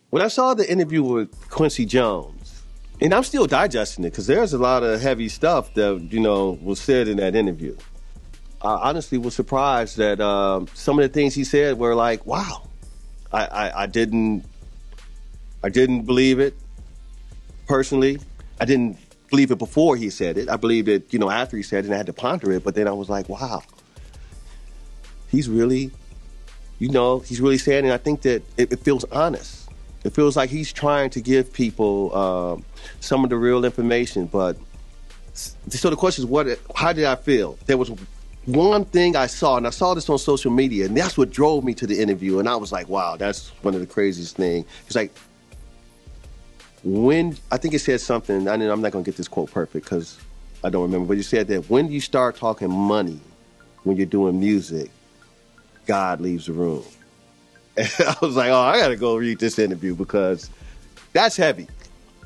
When I saw the interview with Quincy Jones, and I'm still digesting it because there's a lot of heavy stuff that, you know, was said in that interview. I honestly was surprised that some of the things he said were like, wow. I didn't believe it personally. I didn't believe it before he said it. I believed it, you know, after he said it, and I had to ponder it. But then I was like, wow, he's really, you know, he's really saying it. I think that it feels honest. It feels like he's trying to give people some of the real information. But so the question is, how did I feel? There was one thing I saw, and I saw this on social media, and that's what drove me to the interview. And I was like, wow, that's one of the craziest things. It's like, I think it said something, I'm not going to get this quote perfect because I don't remember, but you said that when you start talking money, when you're doing music, God leaves the room. And I was like, oh, I got to go read this interview because that's heavy.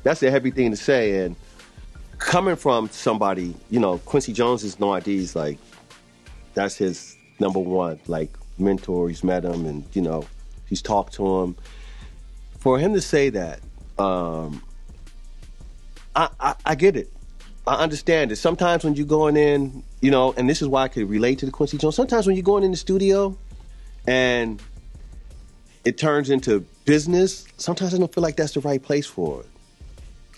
That's a heavy thing to say. And coming from somebody, you know, Quincy Jones is No ID's like, that's his number one, like, mentor. He's met him and, you know, he's talked to him. For him to say that, I get it. I understand it. Sometimes when you're going in, you know, and this is why I could relate to the Quincy Jones. Sometimes when you're going in the studio and it turns into business, sometimes I don't feel like that's the right place for it.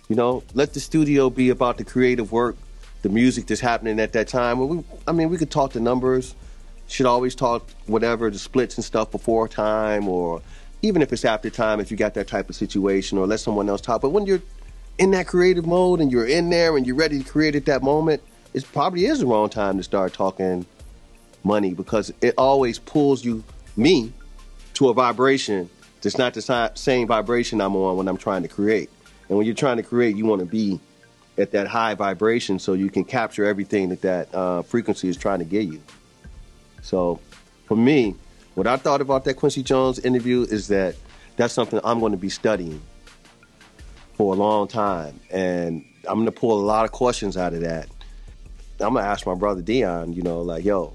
You know, let the studio be about the creative work, the music that's happening at that time. We could talk the numbers. Should always talk whatever, the splits and stuff before time, or even if it's after time, if you got that type of situation, or let someone else talk. But when you're in that creative mode and you're in there and you're ready to create at that moment, it probably is the wrong time to start talking money, because it always pulls me to a vibration that's not the same vibration I'm on when I'm trying to create. And when you're trying to create, you want to be at that high vibration so you can capture everything that frequency is trying to get you. So for me, what I thought about that Quincy Jones interview is that that's something I'm going to be studying for a long time. And I'm going to pull a lot of questions out of that. I'm going to ask my brother Dion, you know, like, yo,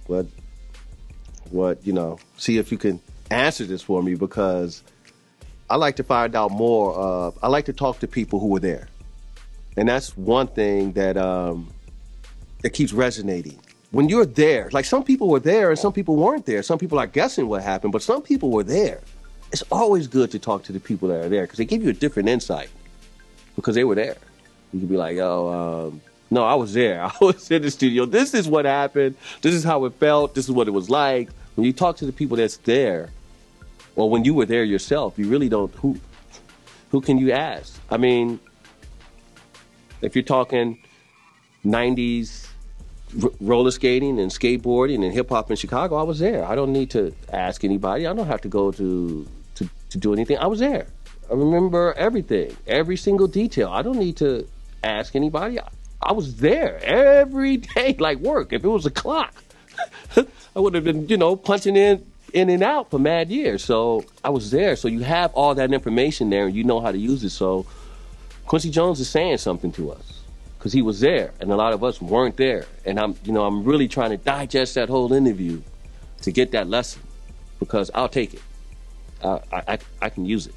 what, you know, see if you can answer this for me, because I like to find out more. I like to talk to people who were there. And that's one thing that keeps resonating. When you're there, like some people were there and some people weren't there. Some people are guessing what happened, but some people were there. It's always good to talk to the people that are there because they give you a different insight because they were there. You can be like, no, I was there. I was in the studio. This is what happened. This is how it felt. This is what it was like. When you talk to the people that's there, or when you were there yourself, you really don't, who can you ask? I mean, if you're talking 90s roller skating and skateboarding and hip hop in Chicago, I was there. I don't need to ask anybody. I don't have to go to do anything. I was there. I remember everything, every single detail. I don't need to ask anybody. I was there every day, like work. If it was a clock, I would have been, you know, punching in and out for mad years. So I was there. So you have all that information there and you know how to use it. So Quincy Jones is saying something to us because he was there and a lot of us weren't there. And I'm really trying to digest that whole interview to get that lesson because I'll take it. I can use it.